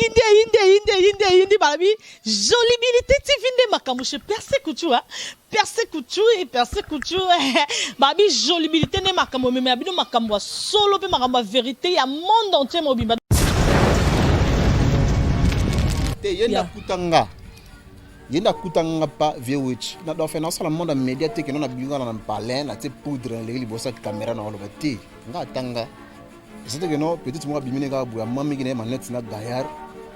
inde babi jolibilité TV nde makambo percé couture babi jolibilité nde makambo mais abino makambo solo pe makambo vérité ya monde entier mobimba te yenda kutanga yenda kutanga pa VOH na do fena sala monde médiatique non na binga na palin na te poudre les libosa caméra na oloba te nga tanga c'est que non peut-être moi bimine ga bu ya mami ki na manette na gaillard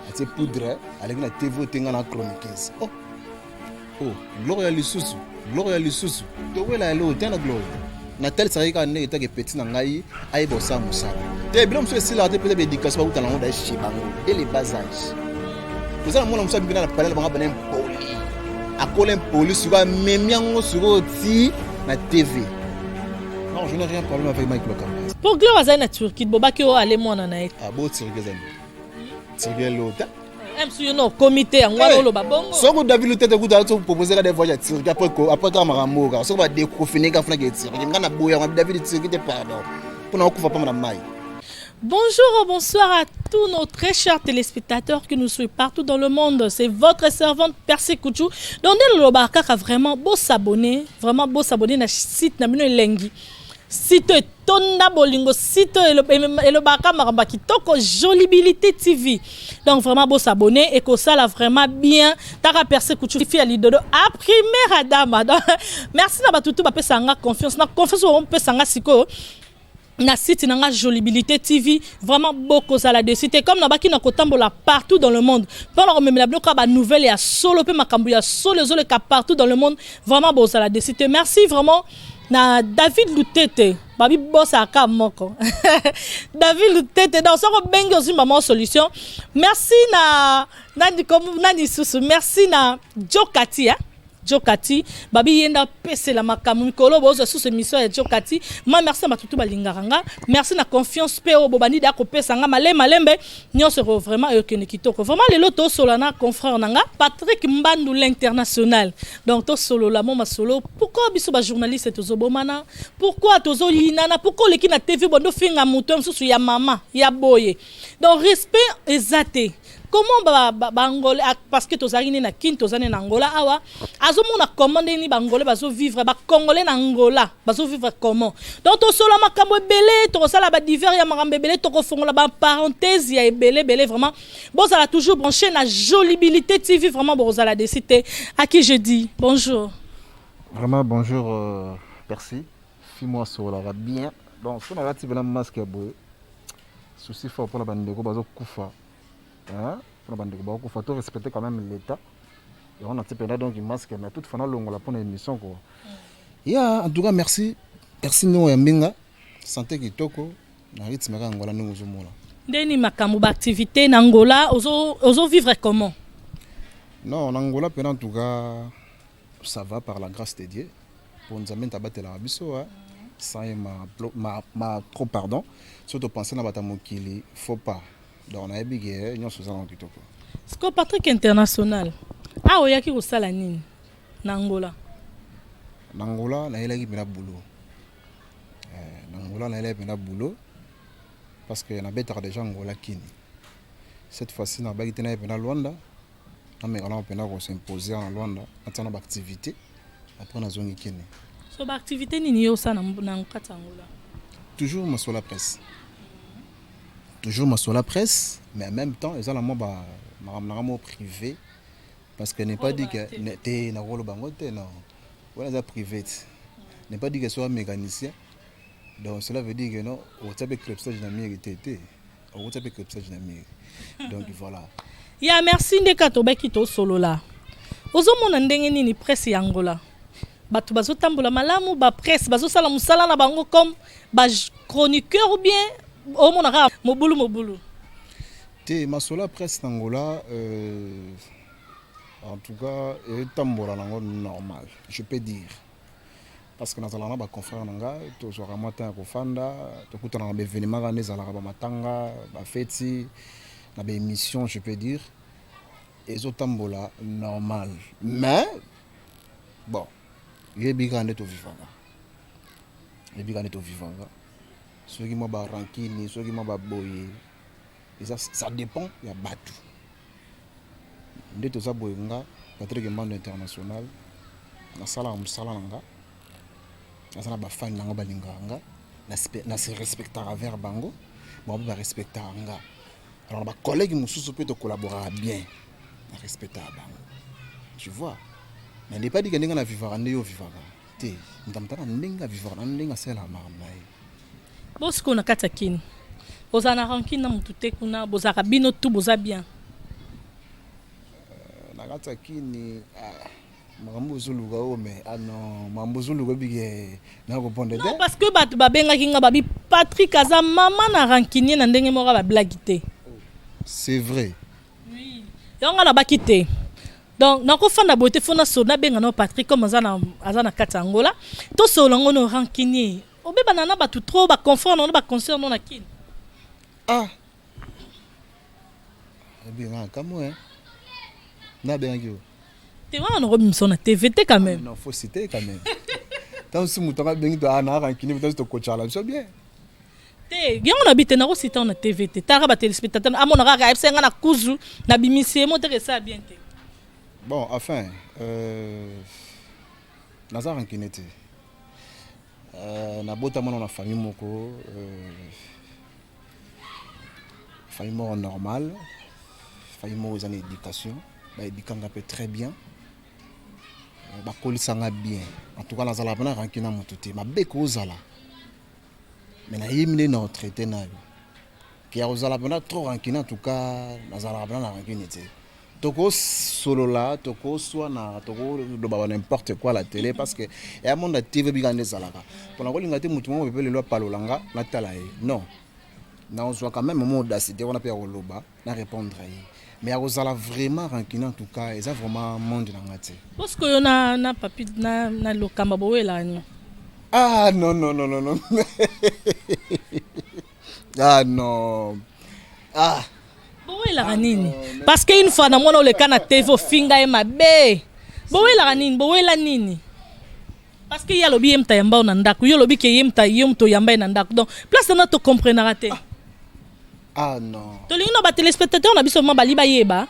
na te poudre avec na TV tenga na chroniqueuse oh gloria lisusu to wela lo tena gloria na tel sari ka ne eta ke petit na ngai ai bosa musa te bilom so sila te peut-être éducation ba utala ngonda shibango et les bas âges vous allez mon sabi na parler ba banem poli akolen poli sur même yango sur ti na TV non je n'ai rien problème avec Mike Lokam pour gloire za na Turquie bobaki o ale mona na et ah bo tirgezan tirgelota MC no comité ngwa lo babongo soko David Lutete kuta to proposer des voyages tirga après ka maramoga soko ba déconfiner ka fana ke tirga ngana boya David tirga pardon pour na kufa pa na mai. Bonjour, bonsoir à tous nos très chers téléspectateurs qui nous suivent partout dans le monde. C'est votre servante Percé Kouchou. Donc, le Baraka a vraiment beau s'abonner na site na bino elengi. Site Tonda Bolingo, site le Baraka Maramba Kitoko Jolibilité TV. Donc, vraiment beau s'abonner et que ça là vraiment bien. Tara Percé Kouchou fi ali dodo a première dame. Merci na batutu ba pesa nga confiance. Na confiance on pesa nga siko. Na site nanga Jolibilité TV vraiment beaucoup ça la dessus comme na baki na kotambola partout dans le monde pendant même la bloka ba nouvelle ya solo pe makambu ya solo le ka partout dans le monde vraiment beaucoup ça la dessus merci vraiment na David Lutete babi bossa ka moko David Lutete dans son bengi aussi maman solution merci na nani susu merci na Jokati Jokati babi yenda pese la makamu kolo bozo sous ce mission ya Jokati ma merci à matutu balingaranga merci na confiance pe o bobani da ko pesa nga malembe nyonso vraiment yokene kitoko vraiment le loto solana confrère nanga Patrick Mbandu l'international donc to solo la moma solo pourquoi biso ba journaliste tozo bomana pourquoi tozo linana pourquoi leki na TV bondo finga muto msusu ya mama ya boye donc respect ezate. Comment Bangolais parce que tozali na kin tozane na Angola awa azomona commande ni Bangolais bazo vivre ba Congolais na Angola bazo vivre comment donc to solo makambo belé to sala ba divers ya makambo belé to ko fongola ba parenthèse ya belé vraiment bon ça a toujours branché na Jolibilité TV vraiment bon ça la décité à qui je dis bonjour vraiment bonjour Percy fais-moi solo va bien donc on a raté le masque boy souci fort pour la bande ko bazo kufa. Hein? Pour il faut respecter quand même l'État. Et on a fait donc une masque, mais toute fois, on a pour une émission. En tout cas, merci. Merci nous, Yambinga. Santé qui toko. Na rythme Angola nous sommes là. Deni makambo activité en Angola, ozo vivre comment? Non, en Angola, en tout cas, ça va par la grâce de Dieu. Pour nous amener à battre la biso, sans ma trop pardon. Surtout penser à battre mon kili, faut pas. Donc on a ébigué, nous sommes en kitoko. C'est quoi Patrick international? Ah oui, qui est la nini? N'Angola. N'Angola, na elaki pena boulot. N'Angola, na elaki pena boulot parce que na beta déjà Angola kini. Cette fois-ci na baki tena pena Luanda. Na me on pena ko s'imposer en Luanda, atana ba activité après na zone kini. So ba activité nini yo sa na nkata Angola? Toujours ma sur la presse. Toujours sur la presse, mais en même temps, ils ont la mot privé parce que n'est pas dit que tu na rôle bangote non. Voilà ça privé. N'est pas dit que soit mécanicien. Donc cela veut dire que non, au taper crepsage na mérité. Au taper crepsage na mérité. Donc voilà. Ya merci ndeka to beki to solo la. Ozo mona ndenge nini presse ya Angola. Batu bazo tambola malamu ba presse bazo sala musala na bango comme ba chroniqueur ou bien au monara mobulu te masola presse Angola en tout cas tambola nango normal je peux dire parce que nazala na ba confrère nanga to zo ramata ko fanda to kutana na ba événement ga nezala ba matanga ba feti na ba émission je peux dire et zo tambola normal mais bon yebi to vivanga ceux qui m'ont ranking, ceux qui m'ont boyé. Et ça dépend, il y a battu. nde toza boye nga Patrick Mbando international nasala mosala na nga naza na bafani nango balingaka nga nase respectaka vers bango bango mpe barespectaka nga alors na bacollègue mosusu mpe tocollaboraka bien na respectaka bango tu vois mais n'est pas dit que ndenge na vivaka nde yo vivaka te ntamata na ndenge avivaka na ndenge asalelaka makambo na ye bosiko na kati ya kini bozala na rankine na motu te kuna bozalaka bino tu boza bien na kati ya kini makambo ozoluka oyo mais non makambo ozoluka ebike nakoponde te non parce que bato babengaki nga babi Patrick aza mama na rankinier na ndenge moko bablagi te c'est vrai oui yango nabaki te donc nakofanda boye te fo nasola nabenga na Patrick comme aza na kati ya Angola tosola ngo no rankinier obebana na bato trop baconfort na baconcert no na kini ebenga kamwe nabengaki yo te wana nakobimisa na TVT quand même non faut citer quand même tant si moto abengi to ana rankini peut-être tokochala biso bien te yango na bite nakosita na TVT taka batelespectateur amonaka kaka ebisenga na kuzu na bimisie mo teke esa bien te bon enfin naza rankine te nabotamana na famille moko famille moko normale famille moko eza na éducation baédukanga mpe très bien bakolisanga bien en tout cas nazala mpena rankine na moto te mabeko ozala mais nayemi nde na retraité nayo ke ya kozala mpena trop rankine en tout cas nazalaka mpena na rankine te tokosolola tokoswana tokoloba n'importe quoi la télé parce que ya monde ya tv bika nde ezalaka mpona kolinga te motu moko pepe lelo apalolanga natala ye non nazwa quand même mo audacité wana mpe ya koloba na répondre ye mais ya kozala vraiment rankine en tout cas eza vraiment monde na nga te parce que yo na papi na lokamba bowelani non non non non non non bowelaka nini parce que une fois na mwana oleka na tv ofinga ye mabe bowelaka nini bowela nini parce que ye alobi ye muta yamba na ndako yo olobi ke ye muta oyamba ye na ndako donc place na to comprenera te non tolingi na batelespectateur na biso ma bali bayeba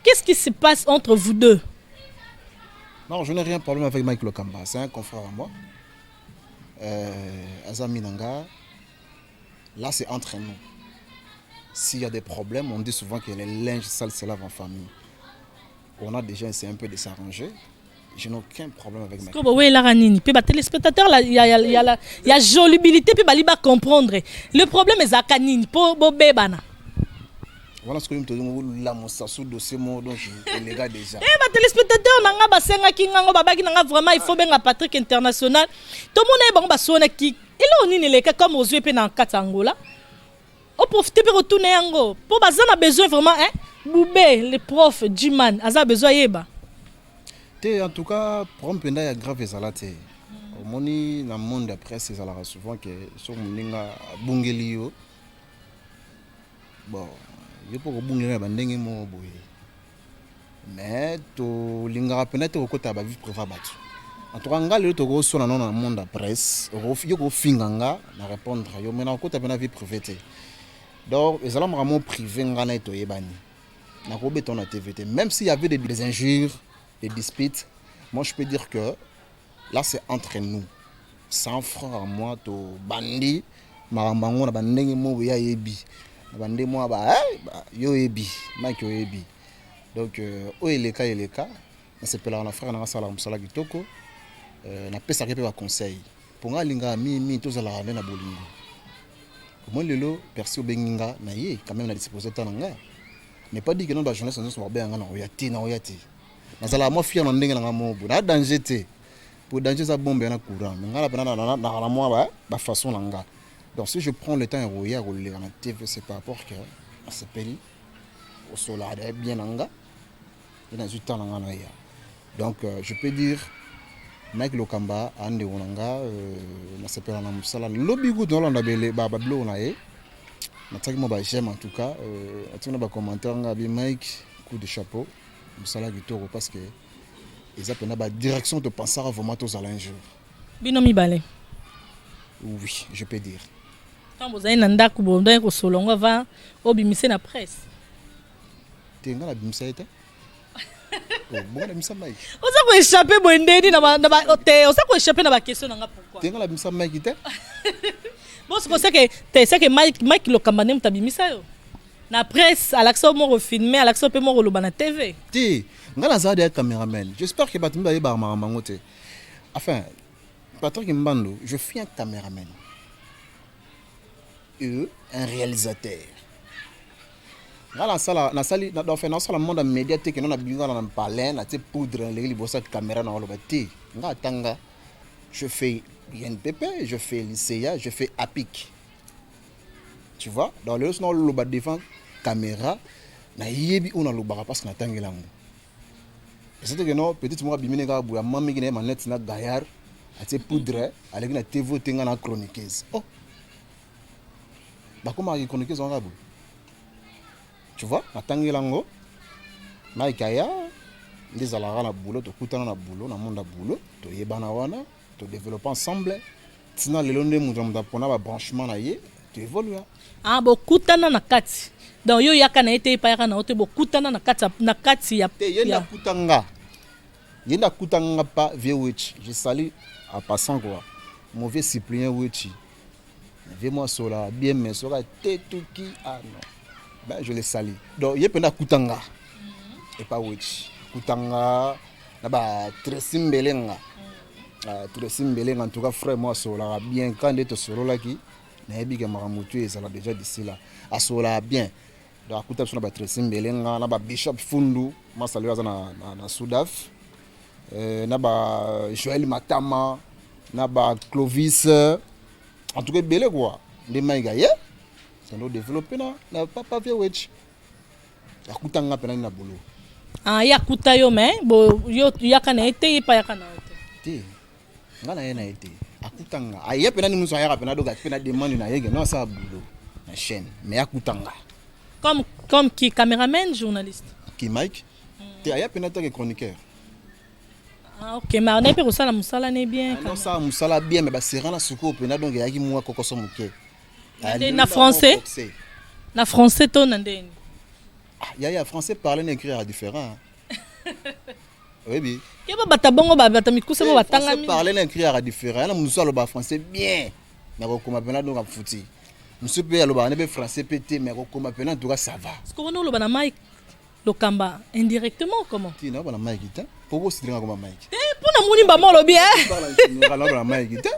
qu'est-ce qui se passe entre vous deux non je n'ai rien problème avec Mike Lokamba c'est un confrère à moi Azami Nanga là c'est entre nous. S'il y a des problèmes, on dit souvent que les linges sales se lavent en famille. On a déjà essayé un peu de s'arranger. Je n'ai aucun problème avec ma oui, la nini. Puis les téléspectateurs, il y a jolibilité, puis il va comprendre. Le problème est à kanini, pour bébana. Voilà ce que je me dis, là, mon sassou dossier, donc les gars déjà. Les téléspectateurs, nanga basenga kinga babaki nanga vraiment il faut bien Patrick international. Tout le monde est bon basona qui. Et là on est les cas comme aux yeux pe na Angola. On profite pour retourner yango. Pour baza na besoin vraiment hein. Boubé, les profs, Jiman, aza besoin yeba. En tout cas, pour il y a grave ezalate. Au moni dans le monde de presse ezalaka souvent que so muninga bungeli yo. Bon, yo pour bungeli ba ndenge mo boye. Mais to lingara penate ko kota ba vie privée batu. En tout cas, ngal to go so na dans le monde de presse, yo ko finganga na répondre yo mais na kota pena vie privée. Donc, les gens vraiment privés ngana to yebani. Na ko beton na TVT même s'il y avait des injures, des disputes, moi je peux dire que là c'est entre nous. Sans frère à moi to bandi marambango na bandenge mo ya yebi. Na bande mo ba yo yebi, Mike yo yebi. Donc o eleka na sepela na frère na sala musala kitoko na pesa ke pe ba conseil. Pour nga linga mi to zala na bolingo. Moi lelo perso benginga na ye quand même na disposer tananga. N'est pas dit que non ba journaliste sont bien na oyati na oyati. Nazala mo fier na ndenge na mobu na danger te. Pour danger ça bombe na courant. Mais ngala pena na moi ba façon nanga. Donc si je prends le temps et regarder na TV c'est par rapport que c'est peli au solar bien nanga. Et dans du temps nanga na ya. Donc je peux dire Mike Lokamba ande onanga na sepela na musala lobby good dans la bele ba blo na e na taki mo ba j'aime en tout cas atina ba commentaire nga bi Mike coup de chapeau musala gitoro parce que ils appellent ba direction de penser vraiment aux un jour binomi balé oui je peux dire quand vous avez nanda kubo ndako solongo va obimise na presse tenga la bimisa eta bon la misa Mike. On ça ko échapper bondeni na te, on ça ko échapper na ba question nga pourquoi. Tenga la misa Mike te. Bon c'est que Mike lo kambane mutabimisa yo. Na presse à l'accès mo refilmer, à l'accès pe mo lo na TV. Ti, ngala za de caméraman. J'espère que batumba yeba mangote. Enfin, Patrick Mbando, je suis un caméraman. Et un réalisateur. Ngala sala na sali na do fait na sala monde médiatique non na binga na parler na te poudre les libosa caméra na oloba ti. Nga tanga je fais INPP, je fais l'ICA, je fais APIC. Tu vois, dans le son loba devant caméra na yebi on loba parce que na tangelango. C'est que non peut-être moi bimine ga bu ya mami gine manette na gayar a te poudre avec na TV tenga na chroniqueuse. Oh. Ba comment chroniqueuse on ga bu. Tu vois, na tangelango na ikaya les alara na boulot to kutana na boulot na monde boulot to yebana wana to développer ensemble. Tina lelo nde muza pona ba branchement na ye to évoluer. Ah bo kutana na kati. Donc yo yaka na ete pa yaka na ote bo kutana na kati ya te yenda kutanga. Yenda kutanga pa VWH. Je salue en passant quoi. Mauvais Cyprien Wechi. Viens-moi sola bien mais sola tetuki ah non. Ben, je les salue. Donc, il y a pas Kutanga. Et pas Witch. Kutanga, là-bas, Tressim Belenga. Tressim Belenga, en tout cas, frère, moi, ça bien. Quand il est solo là, qui n'a pas Maramutu, ça l'a déjà d'ici là. À cela bien. Donc, Kutanga, sur la Tressim Belenga, là-bas, Bishop Fundu, moi, salut à na Soudaf. Là-bas, Joël Matama, là-bas, Clovis. En tout cas, Belé, quoi. Les Maïgaïens. Nous développer na papa VWH. Ya kutanga pena na bolo. Ah ya kutayo mais bo yo yakana ete pa yakana ete. Ti. Ngana yena ete. Akutanga. Aya pena ni muso ya pena doga pena demande na yege non ça bolo na chaîne mais ya kutanga. Comme qui caméraman journaliste. Qui Mike? Ti aya pena ta chroniqueur. Ah OK mais on est pe ko musala ne bien. Non ça musala bien mais ba serana suko pena donc ya ki muwa kokoso muke. Na français? Na français ton ndeni. Ya français parler et écrire à différent. Oui oui. Ke ba batabongo ba batamikuse ba batanga mi. Parler et écrire à différent. Na muso lo ba français bien. Na ko koma pena donc futi. Muso pe lo ba na be français pété mais ko koma pena en tout cas ça va. Est-ce qu'on lo ba na Mike Lokamba indirectement comment? Ti na ba na Mike ta. Pour vous sidinga comme Mike. Pour na muni ba mo lo bien. Parler en Mike ta.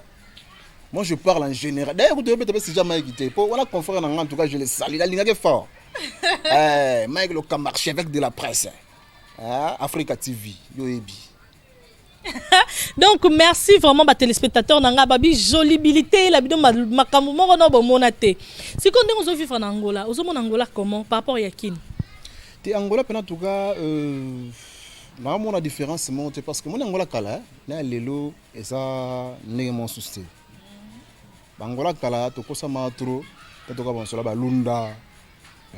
Moi, je parle en général. D'ailleurs, vous devez si jamais quitter. Pour voilà, confrère, en tout cas, je les salue. La ligne est fort. Mike Lokamba, archevêque de la presse. Africa TV. Yoebi. Donc, merci vraiment, les téléspectateurs. Nanga babi jolibilité. La vidéo makamu moko no bomonate. Si qu'on dit on vivre en Angola, on en Angola comment par rapport à Yakin? Te Angola, en tout cas, na mon différence monte parce que mon Angola kala, na lelo et ça n'est mon souci. Bangola kala to kosa matro to ka bonsola ba lunda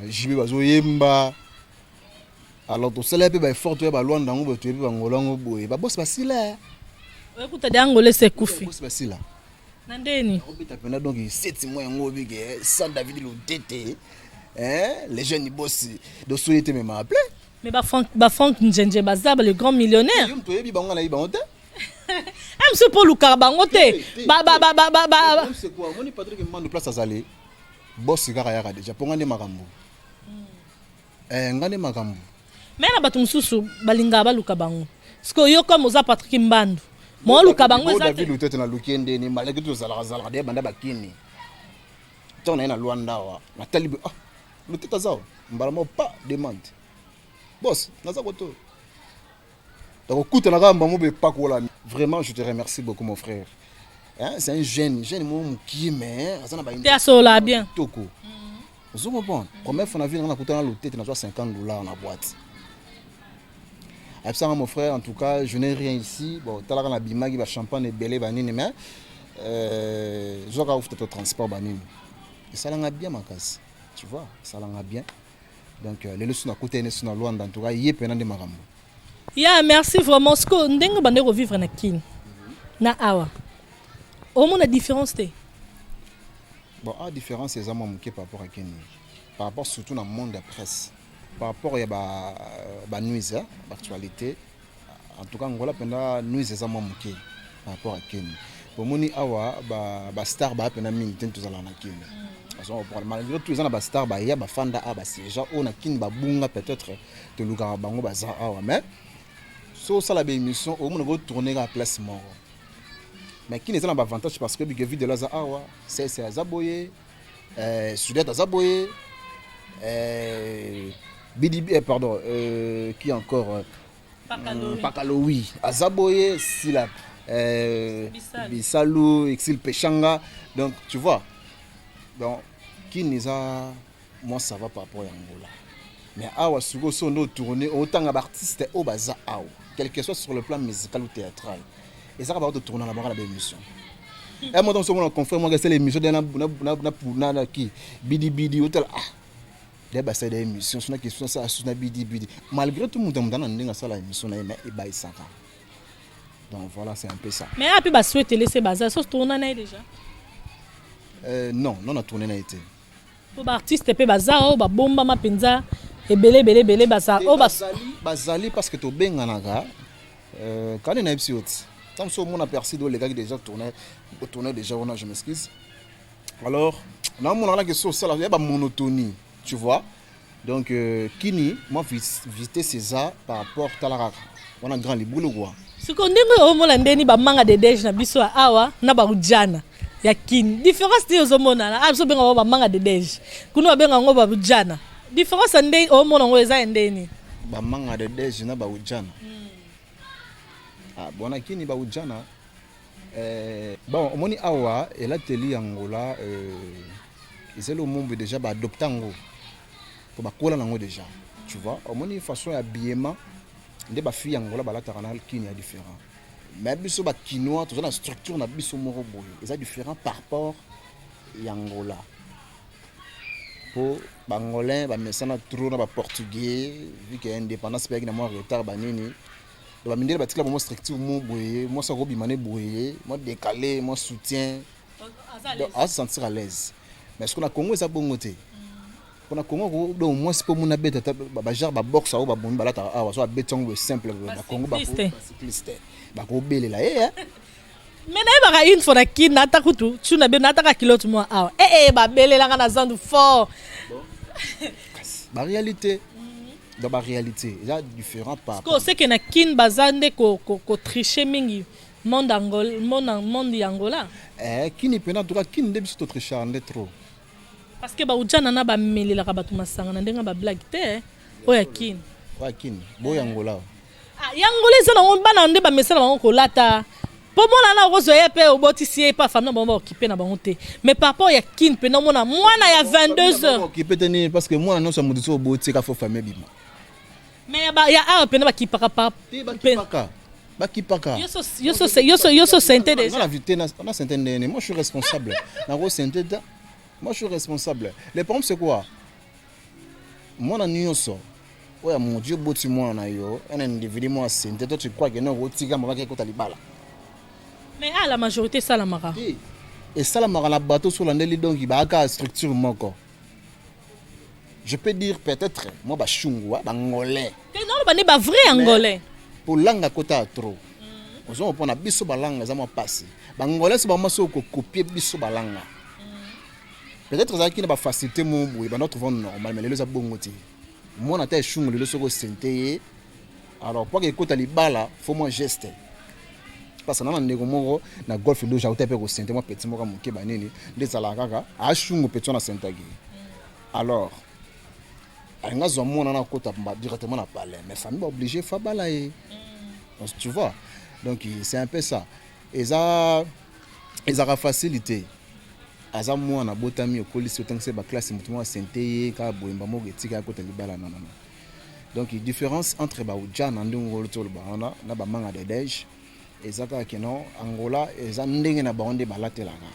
jibe bazo yemba alors to célébrer ba fort to ba lwanda ngo to yebi bangola ngo boye ba boss basila écoute de angolais c'est koufi boss basila nandeni obita pena donc 7 mois ngo bige sans David lo tété les jeunes boss de souhaiter même appeler mais ba Frank Njenje bazaba le grand millionnaire to yebi bango na yiba honte monsieur Paul Lukarbangote ba c'est quoi moni Patrick Mbando place azali boss kaka yaka déjà pour ngane makambo ngane makambo mais na batu mususu balinga ba Lukabango parce que yo comme oza Patrick Mbando mo Lukabango eza David Lutete na lukende ni malgré tout zala de banda bakini tona na Luanda wa na talibi Lutete zao mbala mo pas demande boss naza koto. Donc, vraiment, je te remercie beaucoup, mon frère. Hein? C'est un jeune qui mais tu as ça bien. Vous comprenez? Première fois, on a vu on a coûté $50 dans la boîte. Et ça, mon frère, en tout cas, je n'ai rien ici. Bon, tu as la bimagi, le champagne et belé, mais je vais faire le transport. Et ça l'a bien, ma casse. Tu vois, ça l'a bien. Donc, les leçons à côté, les leçons à loin, en tout cas, il y a plein de maramou. Yeah, merci vraiment. Ce que nous avons vivre na kin. Na awa. Au moins la différence té. Bon, la différence c'est ça mon par rapport à Kenya. Par rapport surtout dans le monde de la presse. par rapport à la nuise, l'actualité, en tout cas, Angola, pendant nuise, c'est ça, par rapport à Kenya. Pour moi, awa ba star ba pena mingi tout ça là na Kenya. Malgré tout, ils ont ba star ba ya ba fanda ba c'est gens on a kin ba bunga peut-être te luka bango ba za awa mais so ça la émission au monde go tourner la place mort. Mais qui n'est pas avantage parce que bi vu de la za awa c'est azaboye Sudette azaboye BDB pardon qui encore Pakaloui azaboye Silap Bissalou, Exil Pechanga. Donc, tu vois. Donc, qui nous a. Moi, ça va par rapport à Angola. Mais awa sugo son no tourner autant d'artistes au baza awa. Quel que soit sur le plan musical ou théâtral. Et ça va de tourner la barre à la émission. Et moi, dans ce moment, on confirme moi que c'est l'émission de na qui Bidi Bidi hôtel ah. Des basses d'émissions, c'est une question ça sur Bidi Bidi. Malgré tout le monde dans la salle émission na et bail ça. Donc voilà, c'est un peu ça. Mais après, bah, souhaiter laisser bazar, ça se tourne déjà. Non, non, on a tourné n'a été. Pour artiste, pe bazar, bah bomba ma pinza, et belé bazar, bazali parce que tu bien nganaga. Quand on a épisode, tant que mon aperçu les gars qui déjà tourné déjà, on a, je m'excuse. Alors, là mon la question ça, il y a pas monotonie, tu vois. Donc Kini, moi visiter César par rapport à la on a grand les boulot. Ce qu'on dit au Molandeni ba manga de dej na biso awa na ba ujana ya kin différence de ozomona na abso benga ba manga de dej kuno benga ngo ba ujana différence ndeni o mona ngo eza ndeni ba manga de dej na ba ujana bona kini ba ujana bon omoni awa ela teli Angola c'est le monde déjà ba adoptango pour ba kola nango déjà tu vois omoni façon habillement des filles Angola balata canal qui est différent mais biso ba kinois tout ça la structure na biso moko boye c'est différent par rapport à Angola pour bangolais ba mesana trop na ba portugais vu que indépendance pe na mo retard ba nini ba mindele ba tikla mo structure mo boye mo sa robi mané boye mo décalé mo soutien donc à se sentir à l'aise mais ce qu'on a Congo ça bongoté on a Congo donc moi c'est pour mon abeta ba genre ba boxe ou ba bombi balata awa so betongo simple ba Congo ba cycliste ba ko belela mais na ba une fois na kin na ta kutu tu na be na ta ka kilo tu moi awa ba belela na zandu fort ba réalité dans ba réalité il y a différent par parce que c'est que na kin bazande ko tricher mingi monde Angola monde Angola kini pena to ka kin de biso tricher en trop. Parce que baujana na ba melela ka batu masanga na ndenga ba blague te oya kin boya Angola yangola za na bana nde ba mesala bango ko lata po mona na rozo ye pe obotisi pa femme na bango occupé na bango te mais par rapport ya kin pe na mona mwana ya 22h occupé te parce que moi non ça me dit oboti ka fo famille bima mais ya pe na ba kipaka pa bakipaka yo so senté déjà la vité na senté moi je suis responsable na ro senté. Moi je suis responsable. Le problème c'est quoi? Moi na nyonso. Oya mon Dieu boti moi na yo, un individu moi senté toi tu crois que non rotiga mama ke kota libala. Mais à la majorité ça la mara. Et ça la mara la bateau sur l'andeli donc il ba ka structure moko. Je peux dire peut-être moi ba chungwa ba ngolais. Que non ba ne ba vrai angolais. Pour langa kota trop. Ozo on a biso balanga za mo passer. Ba ngolais c'est ba mo so ko copier biso balanga. Peut-être ça qui n'a pas facilité mon bout, ben notre vent normal, mais les a bon motif. Moi, on a été chou, le soro senté. Alors, pour que écoute les balles, faut moi geste. Parce que dans le négomo, na golf le j'ai été au senté, moi petit moi mon kebanini, des alagaga, à chou petit na sentagi. Alors, à un gars on a côté directement à parler, mais famille obligé faire balayer. Tu vois, donc c'est un peu ça. Et ça, ils ont facilité. Aza moi na botami okolisi autant que c'est ba classe mutumo senté ka boyemba mo getika ko talibala non. Donc la différence entre ba ujana ndingo lotolo ba na ba manga de dej ezaka keno Angola eza ndenge na baonde balatelaka.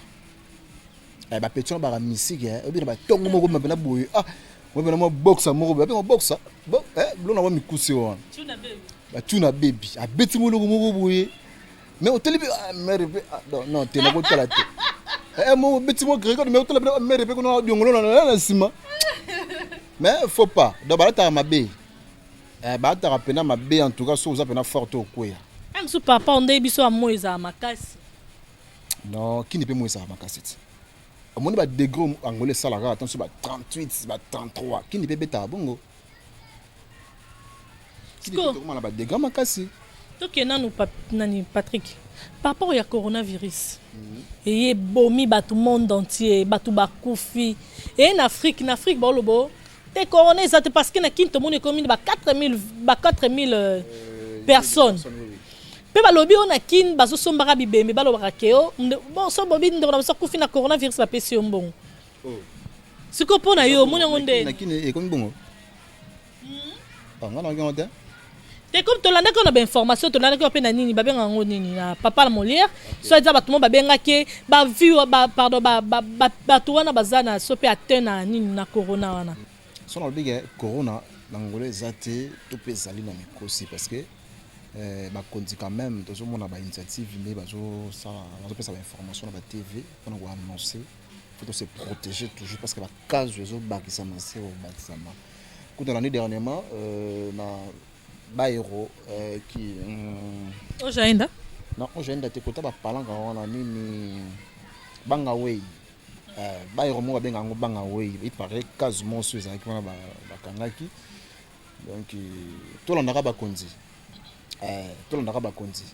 Ba petion ba musique obi ba tongo moko mabena boye moi ben moi boxa moko ba mo boxa bon blo na wa mikusi wa tuna baby abeti mo logo moko boye mais au télé mère non te na ko tala te mo beti mo grego mais au télé mère pe ko na diongolo na sima mais faut pas donc balata mabe balata rapena mabe en tout cas so uza pena forte okoya même sous papa on biso amoiza makasi non qui ne peut moisa makasi amoni ba degré angolais salara attention ba 38 ba 33 qui ne peut beta bongo qui ne peut comment la ba degré makasi toke nanu nani Patrick par rapport au coronavirus et bomi ba tout monde entier ba tout ba koufi et en Afrique bolobo te corona ça parce que na kinto monde commune ba 4000 personnes pe balobi on a kin bazo sombara bibembe balobaka keo bon so bobi ndo na so koufi na coronavirus la pesi mbongo siko pona yo mona ngonde na kin e komi bongo ngana ngonde et comme tu l'as qu'on a information tu l'as qu'on a na nini ba benga ngonini na papa la molière soit ça ba tout ba benga ke ba vu pardon ba to wana bazana so pe atena nini na corona wana so na bige corona na ngolé zate to pe zali na mikosi parce que ba konzi quand même to so mona ba initiative mais ba zo ça on peut ça information na ba TV on va annoncer faut se protéger toujours parce que ba cas zo bakisa masé au bakisama coup de l'année dernièrement na Baïro qui Ojaenda non Ojaenda te kota ba palanga wana nini Bangaway Baïro mo benga ngo Bangaway il paraît quasiment ceux qui wana ba kangaki donc tout le monde ba konzi tout le monde ba konzi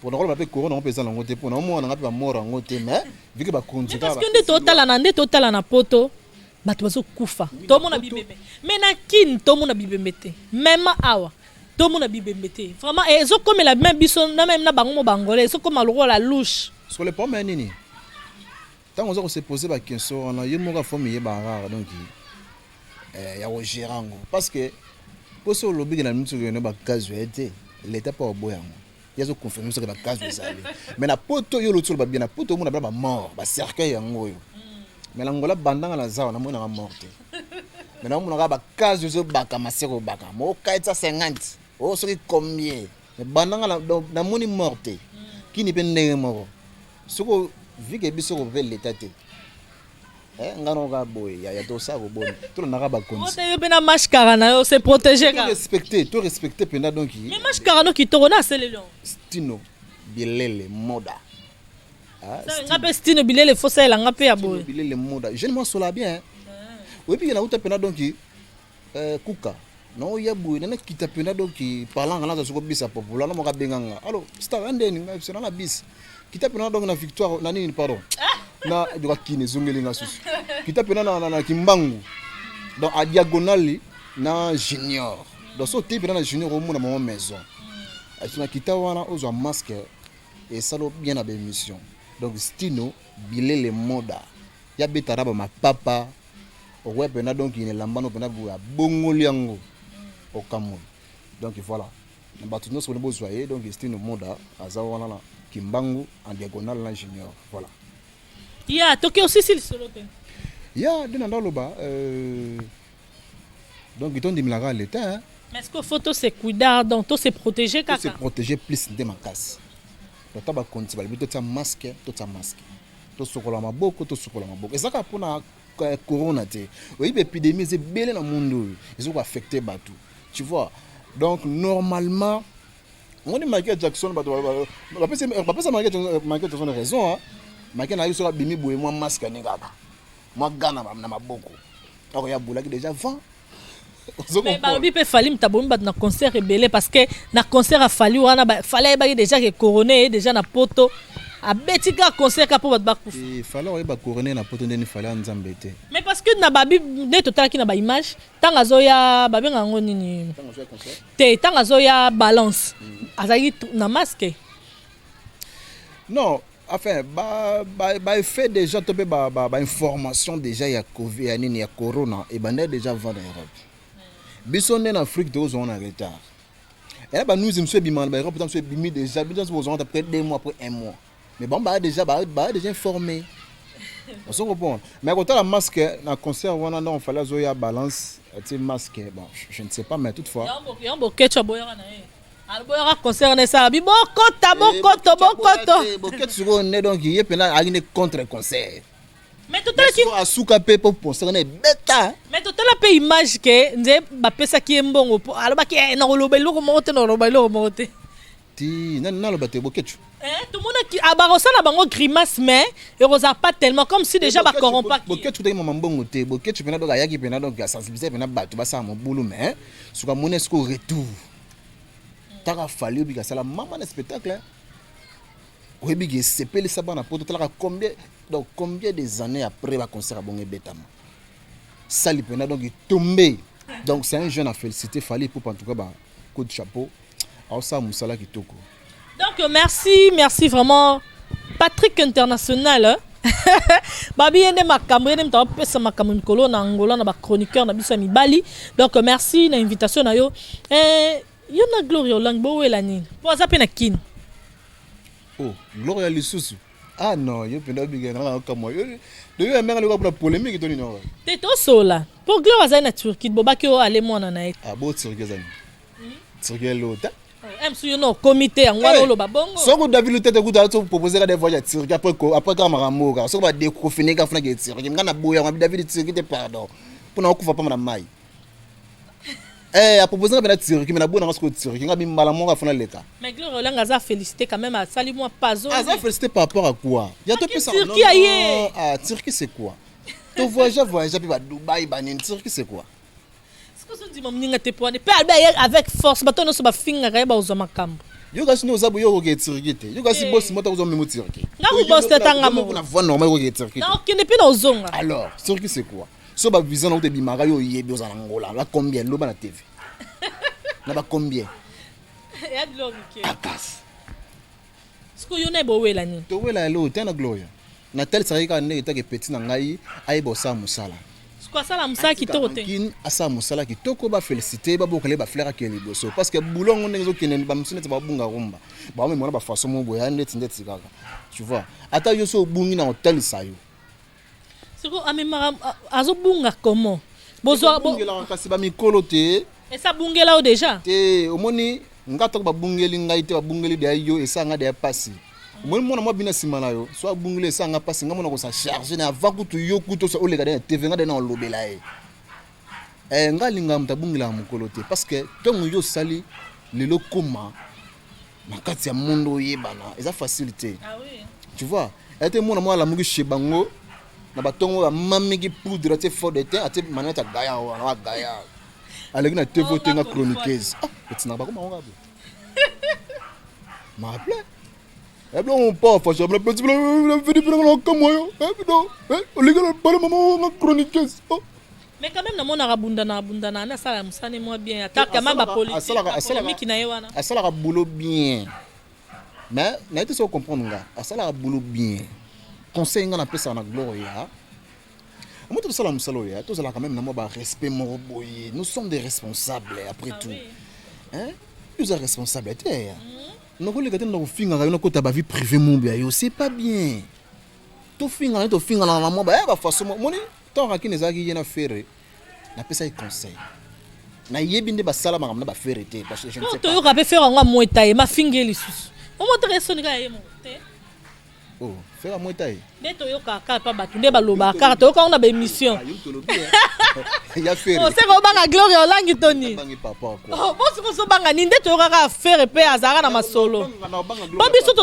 pour na ba pe corona on pesa lango te pour na mo na ba mort ngo te mais vu que ba konzi parce que nde totala na poto bato bazo kufa to mona bibembe mais na kin to mona bibembe te même awa to mona bibembe te vraiment ezo comme la même biso na même na bango mo bangolais ezo comme aloko la louche sur le point nini tant on se poser ba question on a yo mo ka forme ye ba rare donc ya o gérango parce que pour ce lobby na mutu yo ne ba kazo été l'état pas oboyango yazo confirmer ce que ba kazo ezali mais na poto yo lotu ba bien na poto mona ba mort ba cercueil yango yo mais l'angola bandanga la zawa na mona ka morte mais na mona ka ba kazo zo baka maseko baka mo kaitsa 50 o soki combien mais bandanga na moni morte qui ni pende moko soko vike biso ko ve l'état te ngano ka boy ya to sa ko bon to na ka ba konzi o te yo bena mashkara na yo se protéger ka to respecter penda donc mais mashkara no ki to na selelo stino bilele moda ngape stino bilele fosa la ngape ya boy bilele moda je ne m'en sola bien oui puis il y a autre pena donc kuka non ya boy na kita pena donc parlant na zo ko bisa popula na mo ka benganga alors star andeni c'est na bis kita pena donc na victoire na nini pardon na de kine zungeli nga susu kita pena na kimbangu donc a diagonale na junior donc so te pena na junior au na mon maison a kita wana ozo masque et ça lo bien à émission donc stino bilele moda ya betaraba ma papa o web na donc il lambano pena bu bongoli yango au Cameroun donc voilà na batuno so bo soyer donc stino moda azawana na kimbangu en diagonale na junior voilà ya toki aussi s'il solo te ya de na loba donc ils ont dit la l'état mais est-ce que photo c'est cuidar donc to se protéger kaka se protéger plus de ma casse to ba konti ba bito ta masque to sokola maboko et ça ka pona corona te oui épidémie c'est belé na monde ils ont affecté batou tu vois donc normalement on dit Michael Jackson ba ça Michael Jackson a raison hein Michael na yo bimi boye moi masque ni kaka moi gana na maboko alors ya boulaki déjà 20 mais babi pe fali mtabomba na concert rebelle parce que na concert a fali wana fallait ba déjà que coroné déjà na poto a betika concert ka po ba kufa il fallait ba coroné na poto ndeni fallait nzambe te mais parce que na babi de total ki na ba image tanga zoya babi ngango nini te tanga zoya balance azaki na masque non enfin fait déjà topé information déjà ya covid ya nini ya corona et bande déjà vend en Europe biso en Afrique de on en retard et là nous monsieur biman ba Europe monsieur bimi déjà biso on après 2 mois après 1 mois mais bon déjà informé on se comprend mais quand la masque na concert on a fallait zoya balance tu masque bon je ne sais pas mais toutefois yambo ketcha boyara na alboyara concert na ça bi bokoto boketu on est donc il est pena agine contre concert Mais total qui asuka pe pour penser on est bêta. Mais total pe image que nze ba pesa ki mbongo po aloba ki na kolobelo ko mote na kolobelo ko mote. Ti na lo bate bokechu. Tout le monde qui abarosa na bango grimace mais il rosa pas tellement comme si déjà ba corrompt pas. Bokechu te mama mbongo te bokechu pena do yaki pena donc ya sensibiliser pena batu ba sa mo boulot mais suka monesco retour. Taka fallu bi ka sala mama na spectacle. Oui, bien, c'est pas le sabbat na poto tala combien des années après va concert à bon betama. Ça lui pena donc il tombé. Donc c'est un jeune à féliciter fallait pour en tout cas bah coup de chapeau. Alors ça musala kitoko. Donc merci vraiment Patrick international. Babi ene makambo ene mta pesa makambo mikolo na Angola na ba chroniqueur na biso mibali. Donc merci na invitation na yo. Yo na Gloria Langbo wela nini. Po za pe na kin. Oh, Gloria Lisusu. Ah non, yo penda bigana na kamo. Yo yo mera le pour polémique to ni non. Te to sola. Pour Gloria za na Turquie bobaki o ale mona na et. Ah bo Turquie zani. Turquie lota. Emsu yo no comité ngwa lo babongo. Soko David Lutete kuta to proposer des voyages Turquie après kamaramoka. Soko ba déconfiner ka funa ke Turquie. Ngana boya ngwa David Turquie te pardon. Pour na okufa pa na mai. A proposé na Turquie mais na bona ngasko Turquie ngabi mbala monga funa leta. Mais Gloria Olanga za félicité quand même à sali moi pazo. Ah ça félicité par rapport à quoi? Il y a tout ça. Turquie aïe. Ah Turquie c'est quoi? To voyage puis ba Dubaï ba ni Turquie c'est quoi? Ce que je dis mon ninga te poane. Pe alba avec force bato no so ba finga ka ba uzoma kambo. Yo gasi no zabu yo ko ke Turquie te. Yo gasi boss mota uzo memo Turquie. Nga ku boss te tanga mo. Na voix normal ko ke Turquie. Non, qui n'est plus dans zonga. Alors, Turquie c'est quoi? So ba vision na te bimara yo yebi oza na Angola. La combien lo ba na TV? Na ba combien? Ya Gloria ke. Akas. Ce que yo na bo wela ni. To wela lo tena Gloria. Na tel sarika ne eta ke petit na ngai ai bossa musala. Ce que ça la musa ki to te. Kin asa musala ki toko ba féliciter ba bokale ba fleur ke liboso parce que boulon ndenzo kene ba musine ba bunga rumba. Ba me mona ba façon mo boya ndeti kaka. Tu vois? Ata yo so bungi na hotel sayo. Ce que amemara azo bunga comment? Bozwa bo. Bungi la kasi ba mikolo te. Et ça bungela o déjà. Te omoni ngata ba bungeli ngai te ba bungeli de ayo esanga de pasi. Omoni mona mo bina simana yo so bungeli esanga pasi ngamona ko sa charger na avant kutu yo kuto so olega de TV ngade na lobela e. Ngalinga mta bungela mukolo te parce que tongo yo sali lelo koma na kati ya mundo yebana eza facilité. Ah oui. Tu vois? Ete mona mo la mugi shebango na batongo ba mamiki poudre te fort de te ate maneta gaya wa gaya. Allez, na TV tenga chroniqueuse. Ah, petit na ba comment on va. Ma appelé. Eh bien on part faut jamais petit venu prendre comme moi. Non. Les gars pas maman na chroniqueuse. Mais quand même na mona rabunda na sala musane moi bien attaque ma ba politique na yewana. Asala ka boulot bien. Mais na été so comprendre nga. Asala ka boulot bien. Conseil nga na pesa na Gloria. Moi, tout ça, tout ça, quand même, respect, nous sommes des responsables après tout. Oui. Hein? Nous sommes responsables. Nous avons fait une vie privée, c'est pas bien. Tout finger, tout finger, la maman, bah, façon, moi, tant qu'il y a des affaires, na pesa y conseil. Na yebinde ba sala ma na ba faire été parce que je ne sais pas. Tu aurais faire un mois taille, ma finger les sous. On montre ça ni ga yemo. Oh, faire un mois taille. Neto yo kaka pa batu nde baloba kaka to ka on a ba émission. Ya faire. Oh, c'est ko banga Gloria Olangi Tony. Bangi papa quoi. Oh, boss ko so banga ni nde to ka faire pe azara na masolo. Ba biso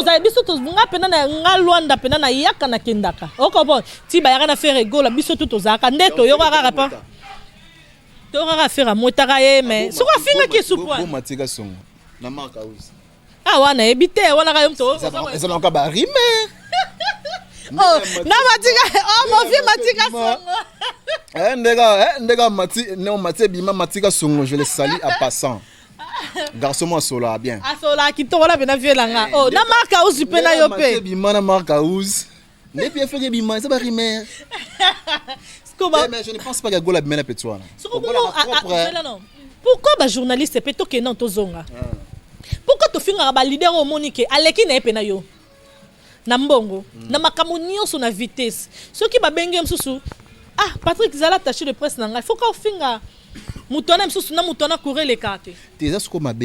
to nga pena na nga Luanda pena na yaka na kendaka. Oko bon, ti ba yaka na faire gola biso to zaka nde to yo ka pa. To ka faire a motaka ye mais so ko finga ki supwa. Bo matika songo. Na marka uzi. Ah wana ebite wana ka yom to. Eza na ka ba rime. Oh, na matika, oh mon vieux matika songo. Ndega mati bima matika songo, je le salue à passant. Garçon moi sola bien. Ah sola ki to wala bena vieux langa. Oh, na marka uzi pena yo pe. Bima na marka uzi. Ne bien fait bima, ça va rimer. Mais je ne pense pas que Gola bima na petwana. Pourquoi ba journaliste peto ke non to zonga? Pourquoi to finga ba leader o Monique aleki na epena yo? Na mbongo na makambo nyonso na vitesse soki babenge msusu Patrick Zala attaché de presse nanga il faut qu'on finga mutona msusu na mutona courir les cartes tes asko mabe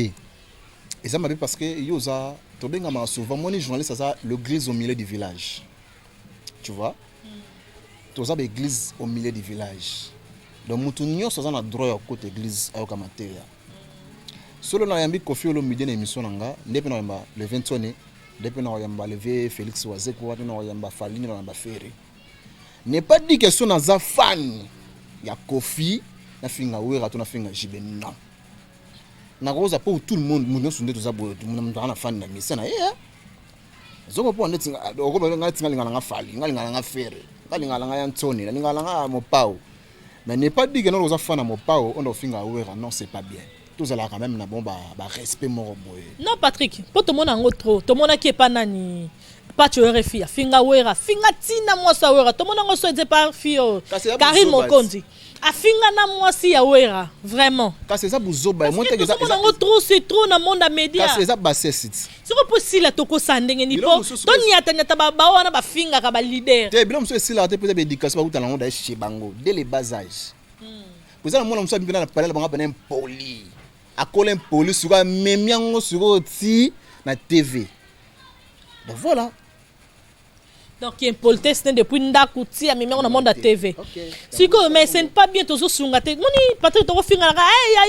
et ça mabe parce que yoza to benga ma souvent mon journaliste ça le gris au milieu du village tu vois toza ba église au milieu du village. Donc mutu nyonso aza na droit ya côté église ayoka mateya. Solo na yambi Kofi Olomide na émission nanga, ndepe na yamba le 21 depuis na yamba levé Félix Wazeko watu na yamba Falini na yamba Ferry. N'est pas dit que son aza fan ya Kofi na finga wera to na finga jibe non. Na roza pour tout le monde munyo sunde to za boyo munyo na fan na mission na zoko po ndeti okobe ngati ngalingana nga Fali ngalingana nga Ferry ngalingana nga Anthony ngalingana nga Mopao. Mais n'est pas dit que nous aza fan na Mopao on do finga wera non c'est pas bien. Tous allons quand même na bon respect moro boy. Non Patrick, pour tout le monde en trop, tout le monde qui est pas nani, pas tu aurais fait, finga wera, finga tina moi sa wera, tout le monde en soit de par fio, Karim Mokondi, a finga na moi si ya wera, vraiment. Parce que ça bouzo ba, moi tout le monde en trop c'est trop na monde média. Parce que ça basse site. C'est pas possible la toko sandenge ni po, toni atanya taba ba wana ba finga ka ba leader. Te bila mso si la te peut-être éducation ba utana monde chez bango dès le bas âge. Vous allez moi mso bina na parler bango ben poli. A coller police sur même yango sur ti na TV. Donc voilà. Donc il y a une politesse depuis ndakuti a même on a monde à TV. Si que mais c'est pas bien toujours sunga te. Moni Patrick to finga eh ya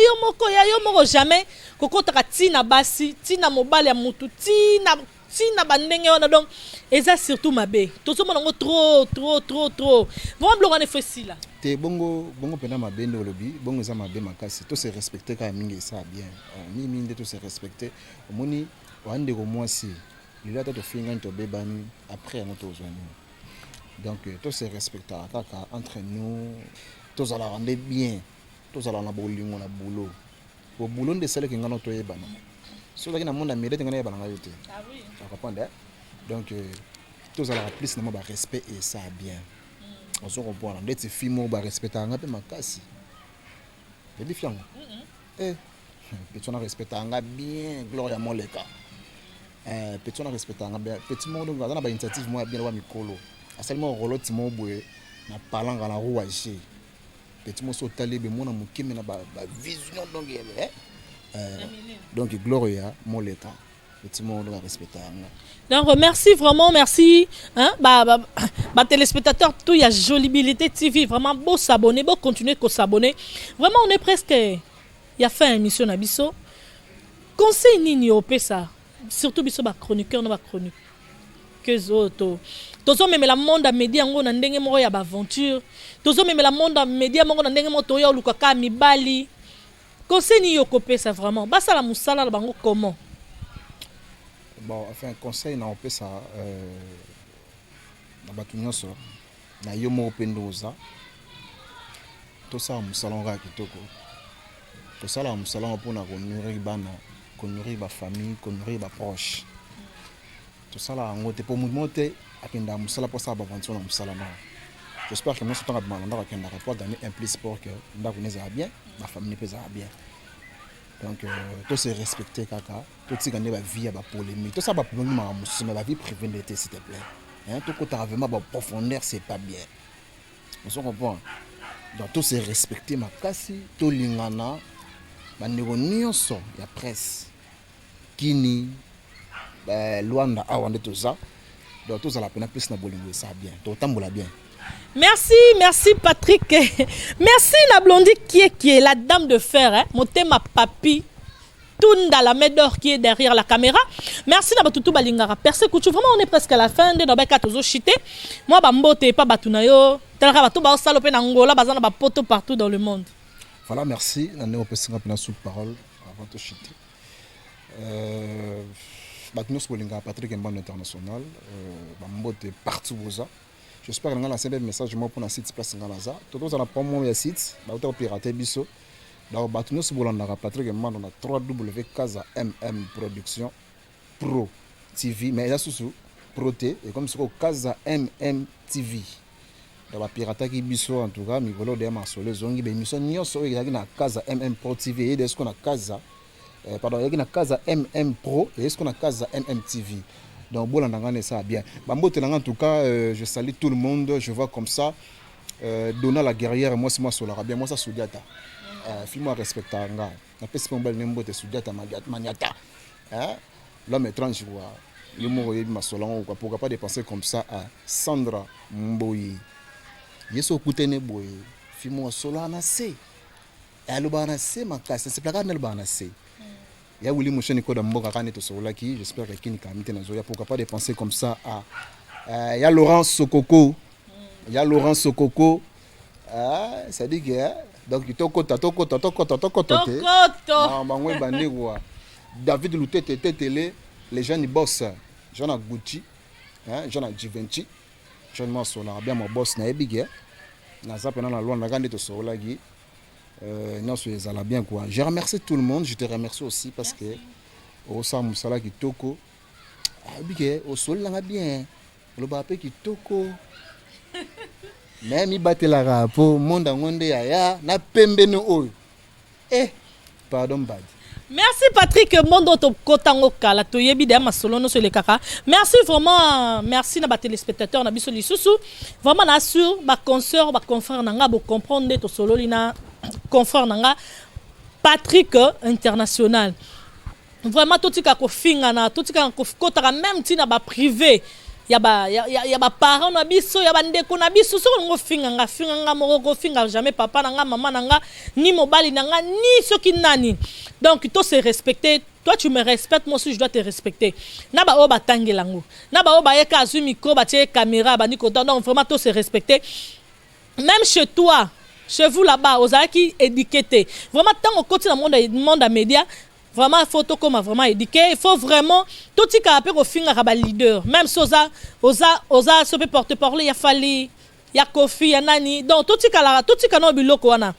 yo moko jamais koko ta tina basi tina mobile ya mutu tina bandenge wana donc et ça surtout mabe. Tout ça monango trop. Vraiment blogane fait là. Te bongo pena mabende olobi bongo za mabe makasi to se respecter ka mingi ça bien mingi to se respecter omoni wande ko mwasi lila to finga to bebani après on to zoni donc to se respecter kaka entre nous to za la rendre bien to za la na bolingo na boulot au boulot de celle qui ngana to yebana so la na monde amérite ngana yebana ngayote ah oui tu comprends donc to za la plus na ba respect et ça bien. On se comprend. On dit filles ba respecter un peu makasi. C'est différent. Petit on respecter un bien Gloria Moleka. Petit on respecter un bien petit monde on a ba initiative moi bien wa mikolo. Seulement rolo ti mo boye na palanga na rouage. Petit mo so talebe mo na mukime na ba vision donc donc Gloria Moleka. Petit monde on respecter un. Donc merci vraiment, merci hein téléspectateurs tout il y a Jolibilité TV vraiment beau s'abonner, beau continuer à s'abonner. Vraiment on est presque il y a fait une émission na biso. Conseil nini au ça surtout biso ba chroniqueur na ba chronique que zoto. Tozo même la monde à média ngo na ndenge moko ya ba aventure. Tozo même la monde à média moko na ndenge moto ya lukaka mibali. Conseil nini au ça vraiment. Ba sala musala la bango comment? Bon, enfin, conseil na opé ça na batu nyonso na yo mo pendoza to ça musalon ra kitoko to ça la musalon pour na nourrir bana ko nourrir ba famille ko nourrir ba proche to ça la ngote pour monter akenda musala pour ça ba aventure na musala na j'espère que nous sommes en train de kenda rapport gagner un plus sport que ndako neza bien ma famille pesa bien. Donc, tout se respecter, kaka. Tout ce qui est la vie, la polémique. Tout ça, la polémique, la vie privée, s'il te plaît. Hein? Tout ce qui est vraiment la profondeur, c'est pas bien. Vous comprenez? Donc, tout se respecter, ma casse, tout l'ingana, la négociation, la presse, Kini, Luanda, Awande, tout ça. Donc, tout ça, la peine, plus, na bolingo, ça bien. Tout tamboula bien. Merci Patrick. Merci la blondie qui est la dame de fer, hein. Motema papi. Tunda la médor qui est derrière la caméra. Merci na batutu balingara. Perse kuchu vraiment on est presque à la fin de nobeka tozo chité. Moi ba mbote pas batunayo. Telaka batu ba salope na Angola bazana ba poto partout dans le monde. Voilà, merci. On est au pessinga pena sous parole avant de chité. Batunos bolinga Patrick Mbano international. Ba mbote partout boza. J'espère que vous avez un message pour le site place Ngalaza. Tout le monde a pas mon site, vous avez piraté biso. Donc nous sommes dans Patrick Mbano na www.casa mm production pro TV mais là sous pro T et comme c'est Casa mm TV. Donc piraté qui biso en tout cas micro de masole zongi be émission nyonso il y a na Casa mm pro TV et est-ce qu'on a Casa pardon il y a na Casa mm pro et est-ce qu'on a Casa mm TV. Donc, bon, ça bien. En tout cas, je salue tout le monde. Je vois comme ça. Donna la guerrière, moi, c'est moi, Solarabia. Moi, ça, Soudiata. Fais-moi respecter. Je peux pas me dire que Soudiata, Maniata. L'homme étrange, le mot est ma solan. Pourquoi pas dépenser comme ça à Sandra Mboyi. yeso kutene boy fimo solo anase alo banase makasi c'est plaka nel banase ya wuli mosheni ko da mboka kana to sola ki j'espère que kini kamite na zoya pourquoi pas de penser comme ça à ya Laurent Sokoko ça dit que donc toko mangwe bandegwa David Lutete télé les gens ils bossent Jean Gucci Jean Givenchy Jean Masola bien mon boss na ebige na zapena na loi na gande to sola gi non c'est ça bien quoi. Je remercie tout le monde, je te remercie aussi parce que au sa musala ki toko ebige au sol la bien le bape ki toko même battre la rapo monde ngonde ya na pembe no oyo pardon bad. Merci Patrick Mondo to kotango kala to yebi de masolo no sur les kaka. Merci vraiment, merci na ba téléspectateurs na biso lisusu. Vraiment na sur ba consœur ba confrère nanga bo comprendre to solo lina confrère nanga Patrick international. Vraiment tout tika ko finga na tout tika ko kotaka même tina ba privé. Ya ba parents na biso ya ba ndeko na biso so ngo finga nga moko finga jamais papa nanga maman nanga ni mobali nanga ni soki nani. Donc toi se respecter, toi tu me respectes, moi aussi je dois te respecter. Na ba o ba tangelango. Na ba o ba yeka azu micro ba tie caméra ba ni content. Donc vraiment toi se respecter. Même chez toi, chez vous là-bas, aux qui éduqués. Vraiment tant au côté dans le monde à média, vraiment photo comme vraiment éduqué, il faut vraiment tout ce qui a appelé au fin à leader. Même si osa se peut porter parler, il y a Fali, il y a Kofi, il y a Nani. Donc tout ce qui a non biloko wana.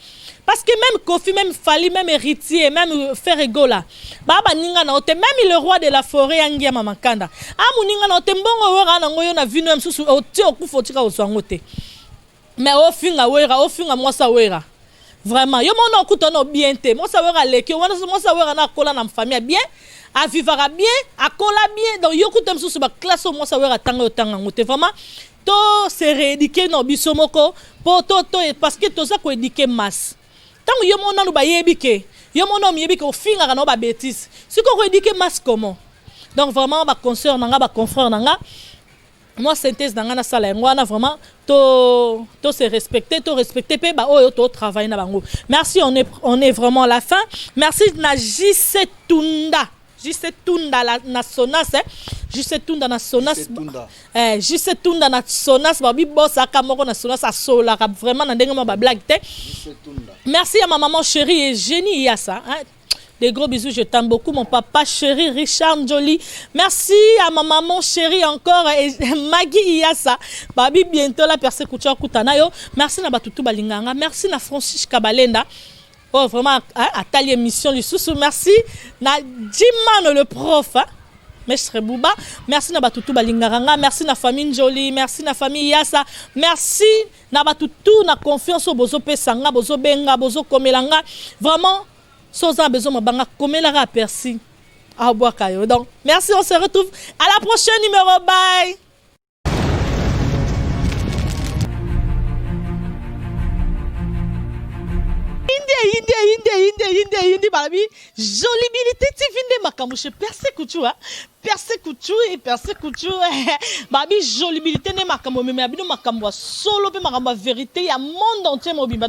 Parce que même Kofi, même Fali, même héritier, même Ferrego là, baba ninga na ote, même le roi de la forêt angia mamakanda. Amu ninga na ote mbongo wera na ngoyo na vino msusu ote okufotika oswangote. Mais au fin moi ça wera. Vraiment, yo mon okuto no bien te. Moi ça wera leke, moi ça wera na kola na famille bien, a vivra bien, a kola bien. Donc yo kutem msusu ba classe moi ça wera tanga ngote vraiment. To se rééduquer no bisomoko pour to parce que to ça ko éduquer masse. Tant yo mon no ba yebike, yo mon no yebike au fin na ba bêtise. Si ko éduquer masse comment? Donc vraiment ba consœur nanga ba confrère nanga moi synthèse dans la salle ngwana vraiment to se respecter pe ba oyo to travailler na bango. Merci, on est vraiment à la fin. Merci na JC Tunda na Sonas JC Tunda na Sonas JC Tunda na Sonas ba bi boss aka moko na Sonas asola vraiment na ndenge ba blague te. Merci à ma maman chérie et génie Yassa des gros bisous, je t'aime beaucoup, mon papa chéri Richard Jolie. Merci à ma maman chérie encore, et Maggie Iyassa. Babi, bientôt la personne Koutia Koutanayo. Merci na Batutu Balinganga. Merci na Francis Kabalenda. Oh, vraiment, à telle émission, le sous. Merci na Jimman le prof. Mestre Bouba. Merci na Batutu Balinganga. Merci na famille Jolie. Merci na famille Iyassa. Merci na Batutu na confiance au Bozo Pesanga, Bozo Benga, Bozo Komelanga. Vraiment. Sans besoin de banga comme la Percy à boire caillou. Donc merci, on se retrouve à la prochaine numéro. Bye. Inde babi jolibilité tivinde makamushe perse couture babi jolibilité ne makamu mais abino makambo solo pe makambo vérité ya monde entier mobimba.